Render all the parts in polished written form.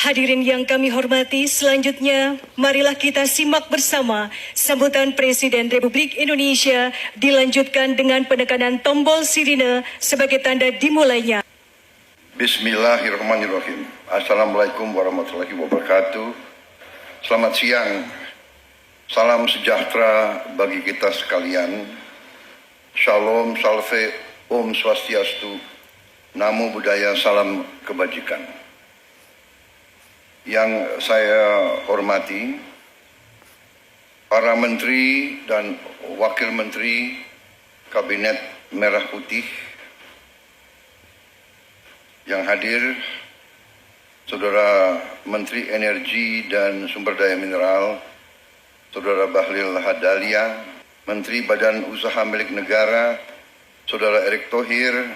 Hadirin yang kami hormati, selanjutnya marilah kita simak bersama sambutan Presiden Republik Indonesia dilanjutkan dengan penekanan tombol sirine sebagai tanda dimulainya. Bismillahirrahmanirrahim. Assalamualaikum warahmatullahi wabarakatuh. Selamat siang. Salam sejahtera bagi kita sekalian. Shalom, salve, om swastiastu, namo buddhaya, salam kebajikan. Yang saya hormati, para menteri dan wakil menteri Kabinet Merah Putih yang hadir, Saudara Menteri Energi dan Sumber Daya Mineral, Saudara Bahlil Lahadalia, Menteri Badan Usaha Milik Negara, Saudara Erick Thohir,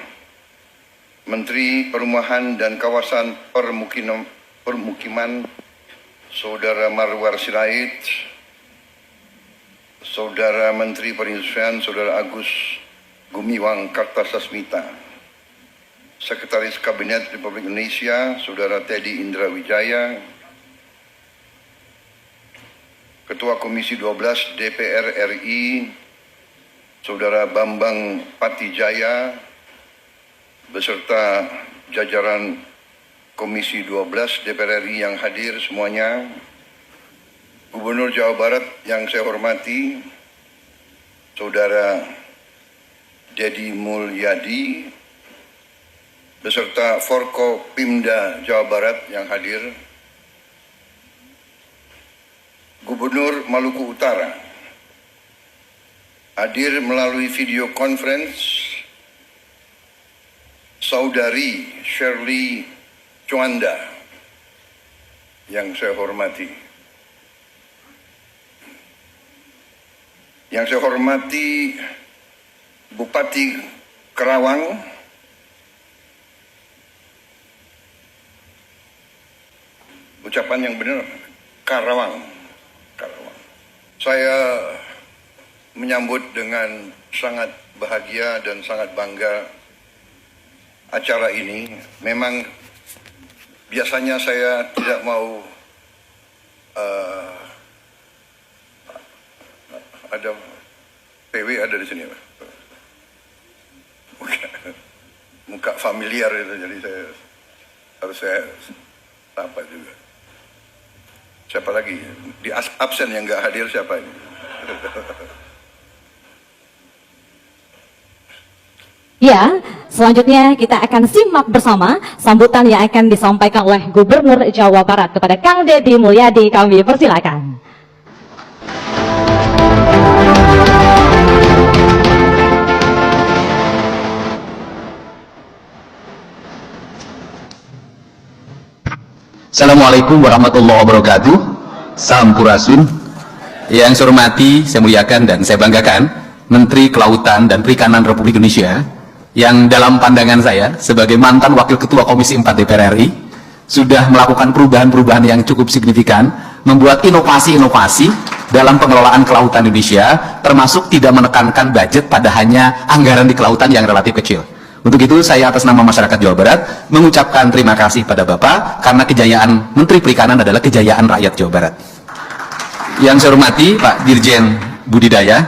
Menteri Perumahan dan Kawasan Permukiman, Saudara Marwar Sirait, Saudara Menteri Perindustrian, Saudara Agus Gumiwang Kartasasmita, Sekretaris Kabinet Republik Indonesia, Saudara Teddy Indra Wijaya, Ketua Komisi 12 DPR RI, Saudara Bambang Patijaya, beserta jajaran Komisi 12 DPR RI yang hadir semuanya, Gubernur Jawa Barat yang saya hormati, Saudara Deddy Mulyadi, beserta Forkopimda Jawa Barat yang hadir, Gubernur Maluku Utara, hadir melalui video conference, Saudari Shirley Juanda yang saya hormati. Yang saya hormati Bupati Karawang, ucapan yang benar, Karawang. Saya menyambut dengan sangat bahagia dan sangat bangga acara ini. Memang biasanya saya tidak mau ada PW ada di sini, Pak. Muka familiar itu, jadi saya sapa juga. Siapa lagi? Di absen yang nggak hadir siapa ini? Ya, selanjutnya kita akan simak bersama sambutan yang akan disampaikan oleh Gubernur Jawa Barat kepada Kang Deddy Mulyadi. Kami persilakan. Assalamualaikum warahmatullahi wabarakatuh. Sampurasun. Yang saya hormati, saya muliakan dan saya banggakan Menteri Kelautan dan Perikanan Republik Indonesia, yang dalam pandangan saya sebagai mantan Wakil Ketua Komisi 4 DPR RI sudah melakukan perubahan-perubahan yang cukup signifikan, membuat inovasi-inovasi dalam pengelolaan kelautan Indonesia, termasuk tidak menekankan budget pada hanya anggaran di kelautan yang relatif kecil. Untuk itu saya atas nama masyarakat Jawa Barat mengucapkan terima kasih pada Bapak, karena kejayaan Menteri Perikanan adalah kejayaan rakyat Jawa Barat. Yang saya hormati Pak Dirjen Budidaya,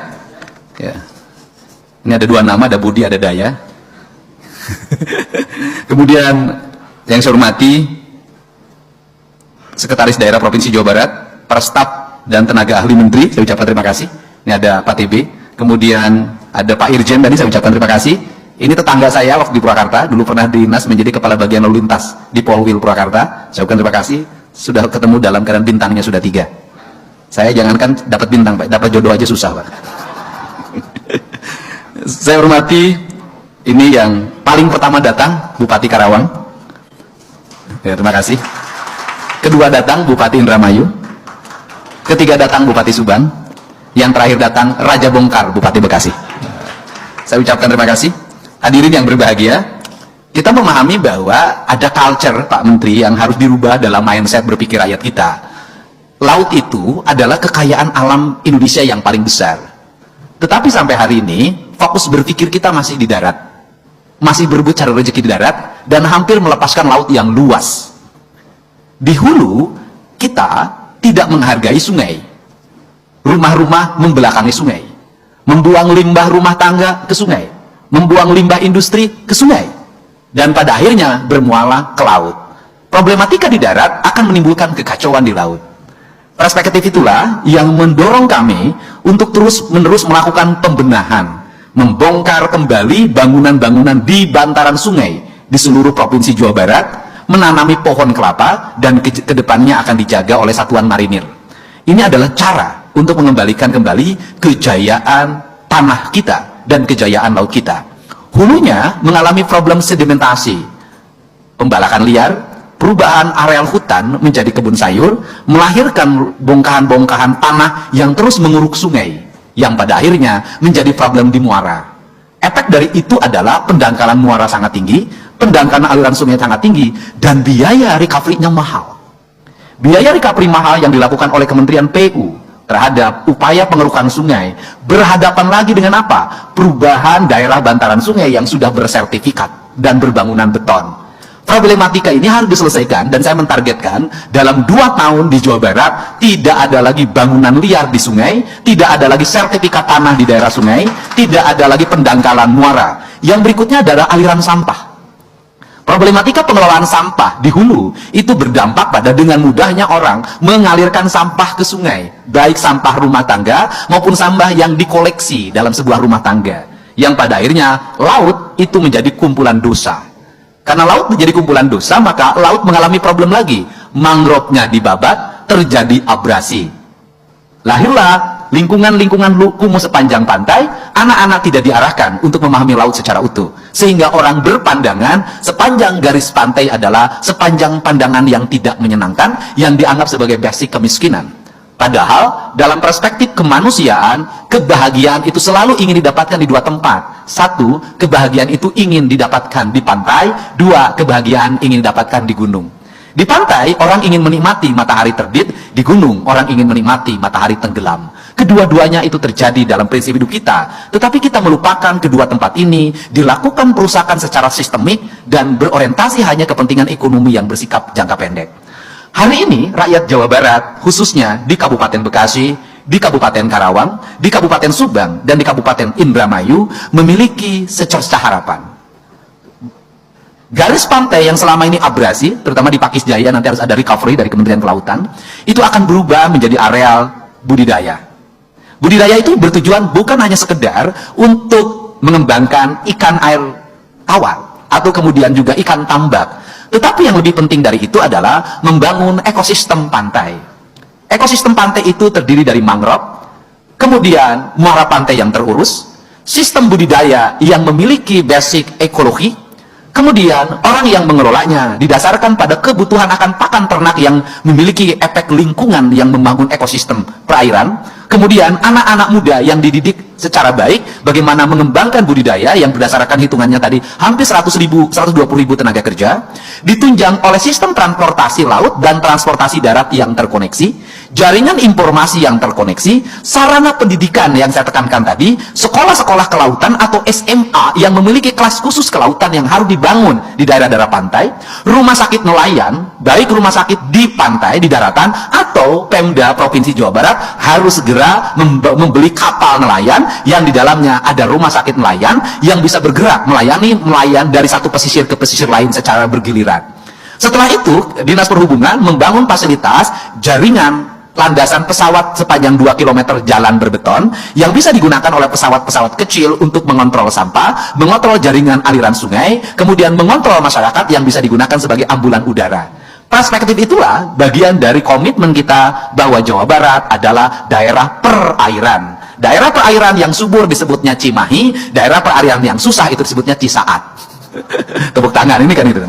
ya. Ini ada dua nama, ada Budi, ada Daya. Kemudian yang saya hormati Sekretaris Daerah Provinsi Jawa Barat, para staf dan tenaga ahli menteri, saya ucapkan terima kasih. Ini ada Pak TB, kemudian ada Pak Irjen tadi, saya ucapkan terima kasih. Ini tetangga saya waktu di Purwakarta, dulu pernah dinas menjadi kepala bagian lalu lintas di Polwil Purwakarta. Saya ucapkan terima kasih, sudah ketemu dalam keadaan bintangnya sudah 3. Saya jangankan dapat bintang, Pak, dapat jodoh aja susah, Pak. Saya hormati, ini yang paling pertama datang Bupati Karawang, ya, terima kasih. Kedua datang Bupati Indramayu, ketiga datang Bupati Subang, yang terakhir datang Raja Bongkar Bupati Bekasi. Saya ucapkan terima kasih. Hadirin yang berbahagia, kita memahami bahwa ada culture, Pak Menteri, yang harus dirubah dalam mindset berpikir rakyat kita. Laut itu adalah kekayaan alam Indonesia yang paling besar. Tetapi sampai hari ini fokus berpikir kita masih di darat, masih berebut cari rezeki di darat, dan hampir melepaskan laut yang luas. Di hulu, kita tidak menghargai sungai. Rumah-rumah membelakangi sungai. Membuang limbah rumah tangga ke sungai. Membuang limbah industri ke sungai. Dan pada akhirnya bermuara ke laut. Problematika di darat akan menimbulkan kekacauan di laut. Perspektif itulah yang mendorong kami untuk terus-menerus melakukan pembenahan, membongkar kembali bangunan-bangunan di bantaran sungai di seluruh provinsi Jawa Barat, menanami pohon kelapa, dan kedepannya akan dijaga oleh satuan marinir. Ini adalah cara untuk mengembalikan kembali kejayaan tanah kita dan kejayaan laut kita. Hulunya mengalami problem sedimentasi, pembalakan liar, perubahan areal hutan menjadi kebun sayur, melahirkan bongkahan-bongkahan tanah yang terus menguruk sungai, yang pada akhirnya menjadi problem di muara. Efek dari itu adalah pendangkalan muara sangat tinggi, pendangkalan aliran sungai sangat tinggi, dan biaya recovery-nya mahal. Biaya recovery mahal yang dilakukan oleh Kementerian PU terhadap upaya pengerukan sungai berhadapan lagi dengan apa? Perubahan daerah bantaran sungai yang sudah bersertifikat dan berbangunan beton. Problematika ini harus diselesaikan, dan saya mentargetkan dalam 2 tahun di Jawa Barat tidak ada lagi bangunan liar di sungai, tidak ada lagi sertifikat tanah di daerah sungai, tidak ada lagi pendangkalan muara. Yang berikutnya adalah aliran sampah. Problematika pengelolaan sampah di hulu itu berdampak pada dengan mudahnya orang mengalirkan sampah ke sungai, baik sampah rumah tangga maupun sampah yang dikoleksi dalam sebuah rumah tangga, yang pada akhirnya laut itu menjadi kumpulan dosa. Karena laut menjadi kumpulan dosa, maka laut mengalami problem lagi. Mangrove-nya dibabat, terjadi abrasi. Lahirlah lingkungan-lingkungan kumuh sepanjang pantai, anak-anak tidak diarahkan untuk memahami laut secara utuh. Sehingga orang berpandangan sepanjang garis pantai adalah sepanjang pandangan yang tidak menyenangkan, yang dianggap sebagai basic kemiskinan. Padahal dalam perspektif kemanusiaan, kebahagiaan itu selalu ingin didapatkan di 2 tempat. 1, kebahagiaan itu ingin didapatkan di pantai. 2, kebahagiaan ingin didapatkan di gunung. Di pantai, orang ingin menikmati matahari terbit. Di gunung, orang ingin menikmati matahari tenggelam. Kedua-duanya itu terjadi dalam prinsip hidup kita. Tetapi kita melupakan kedua tempat ini, dilakukan perusakan secara sistemik, dan berorientasi hanya kepentingan ekonomi yang bersikap jangka pendek. Hari ini, rakyat Jawa Barat, khususnya di Kabupaten Bekasi, di Kabupaten Karawang, di Kabupaten Subang, dan di Kabupaten Indramayu, memiliki secercah harapan. Garis pantai yang selama ini abrasi, terutama di Pakis Jaya, nanti harus ada recovery dari Kementerian Kelautan, itu akan berubah menjadi areal budidaya. Budidaya itu bertujuan bukan hanya sekedar untuk mengembangkan ikan air tawar, atau kemudian juga ikan tambak, tetapi yang lebih penting dari itu adalah membangun ekosistem pantai. Ekosistem pantai itu terdiri dari mangrove, kemudian muara pantai yang terurus, sistem budidaya yang memiliki basic ekologi, kemudian orang yang mengelolanya didasarkan pada kebutuhan akan pakan ternak yang memiliki efek lingkungan yang membangun ekosistem perairan, kemudian anak-anak muda yang dididik secara baik bagaimana mengembangkan budidaya yang berdasarkan hitungannya tadi hampir 120.000 tenaga kerja, ditunjang oleh sistem transportasi laut dan transportasi darat yang terkoneksi, jaringan informasi yang terkoneksi, sarana pendidikan yang saya tekankan tadi, sekolah-sekolah kelautan atau SMA yang memiliki kelas khusus kelautan yang harus dibangun di daerah-daerah pantai, rumah sakit nelayan, baik rumah sakit di pantai, di daratan, atau Pemda Provinsi Jawa Barat harus segera membeli kapal nelayan yang di dalamnya ada rumah sakit nelayan yang bisa bergerak melayani nelayan dari satu pesisir ke pesisir lain secara bergiliran. Setelah itu, Dinas Perhubungan membangun fasilitas jaringan landasan pesawat sepanjang 2 km jalan berbeton yang bisa digunakan oleh pesawat-pesawat kecil untuk mengontrol sampah, mengontrol jaringan aliran sungai, kemudian mengontrol masyarakat yang bisa digunakan sebagai ambulan udara. Perspektif itulah bagian dari komitmen kita bahwa Jawa Barat adalah daerah perairan. Daerah perairan yang subur disebutnya Cimahi, daerah perairan yang susah itu disebutnya Cisaat. Tepuk tangan, ini kan itu.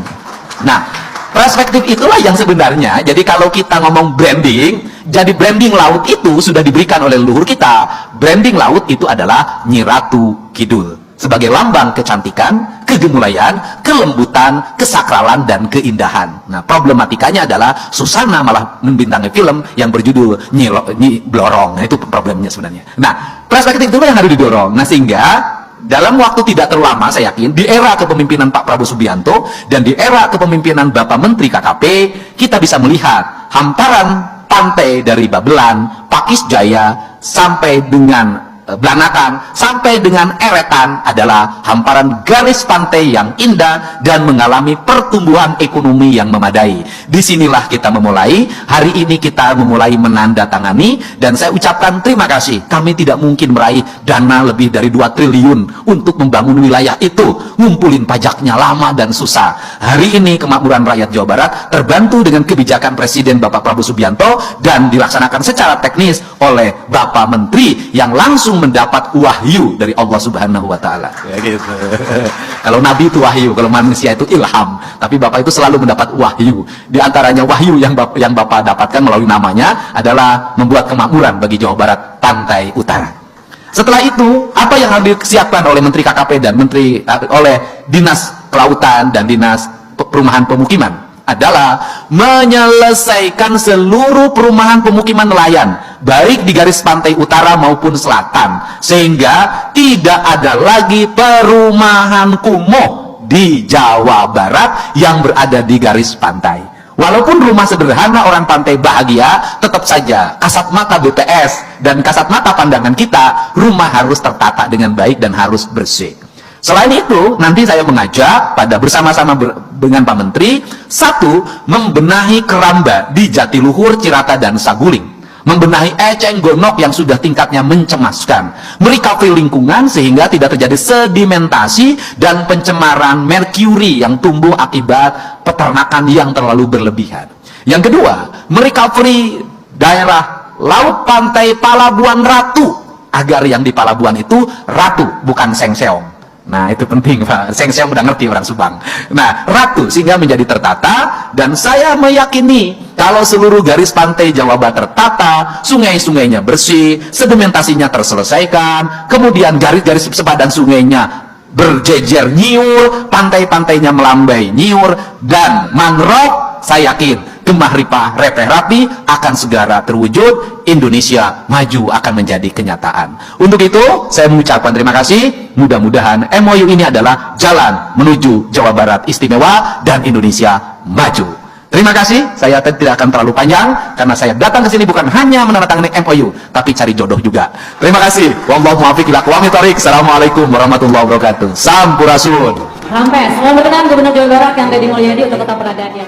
Nah, perspektif itulah yang sebenarnya, jadi kalau kita ngomong branding, jadi branding laut itu sudah diberikan oleh leluhur kita. Branding laut itu adalah Nyi Ratu Kidul. Sebagai lambang kecantikan, kegemulaian, kelembutan, kesakralan, dan keindahan. Nah, problematikanya adalah Susana malah membintangi film yang berjudul Nyi Blorong. Nah, itu problemnya sebenarnya. Nah, perspektif itu yang harus didorong. Nah, sehingga dalam waktu tidak terlalu lama, saya yakin, di era kepemimpinan Pak Prabowo Subianto dan di era kepemimpinan Bapak Menteri KKP, kita bisa melihat hamparan pantai dari Babelan, Pakis Jaya, sampai dengan Belanakan, sampai dengan Eretan adalah hamparan garis pantai yang indah dan mengalami pertumbuhan ekonomi yang memadai. Disinilah kita memulai, hari ini kita memulai menandatangani, dan saya ucapkan terima kasih. Kami tidak mungkin meraih dana lebih dari 2 triliun untuk membangun wilayah itu, ngumpulin pajaknya lama dan susah. Hari ini kemakmuran rakyat Jawa Barat terbantu dengan kebijakan Presiden Bapak Prabowo Subianto dan dilaksanakan secara teknis oleh Bapak Menteri yang langsung mendapat wahyu dari Allah Subhanahu wa Ta'ala. Ya, gitu. Kalau Nabi itu wahyu, kalau manusia itu ilham, tapi Bapak itu selalu mendapat wahyu. Di antaranya wahyu yang Bapak dapatkan melalui namanya adalah membuat kemakmuran bagi Jawa Barat pantai utara. Setelah itu, apa yang harus disiapkan oleh Menteri KKP dan oleh Dinas Kelautan dan Dinas Perumahan Pemukiman adalah menyelesaikan seluruh perumahan pemukiman nelayan, baik di garis pantai utara maupun selatan, sehingga tidak ada lagi perumahan kumuh di Jawa Barat yang berada di garis pantai. Walaupun rumah sederhana orang pantai bahagia, tetap saja kasat mata BPS dan kasat mata pandangan kita, rumah harus tertata dengan baik dan harus bersih. Selain itu, nanti saya mengajak pada bersama-sama dengan Pak Menteri, satu, membenahi keramba di Jatiluhur, Cirata, dan Saguling. Membenahi eceng gondok yang sudah tingkatnya mencemaskan. Merecovery lingkungan sehingga tidak terjadi sedimentasi dan pencemaran merkuri yang tumbuh akibat peternakan yang terlalu berlebihan. Yang kedua, merecovery daerah laut pantai Palabuhan Ratu, agar yang di Palabuhan itu ratu, bukan sengseong. Nah, itu penting, Pak. Seng-seng udah ngerti orang Subang. Nah, ratu, sehingga menjadi tertata, dan saya meyakini kalau seluruh garis pantai Jawa Barat tertata, sungai-sungainya bersih, sedimentasinya terselesaikan, kemudian garis-garis sepadan sungainya berjejer nyiur, pantai-pantainya melambai nyiur, dan mangrove, saya yakin Gemah Ripah Repeh Rapi akan segera terwujud, Indonesia maju akan menjadi kenyataan. Untuk itu, saya mengucapkan terima kasih. Mudah-mudahan MOU ini adalah jalan menuju Jawa Barat istimewa dan Indonesia maju. Terima kasih, saya tidak akan terlalu panjang, karena saya datang ke sini bukan hanya menandatangani MOU, tapi cari jodoh juga. Terima kasih. Wallahu muwaffiq ila aqwamit thoriq. Assalamualaikum warahmatullahi wabarakatuh. Sampurasun. Rampes, selamat dengan Gubernur Jawa Barat Kang Deddy Mulyadi untuk tetap berada di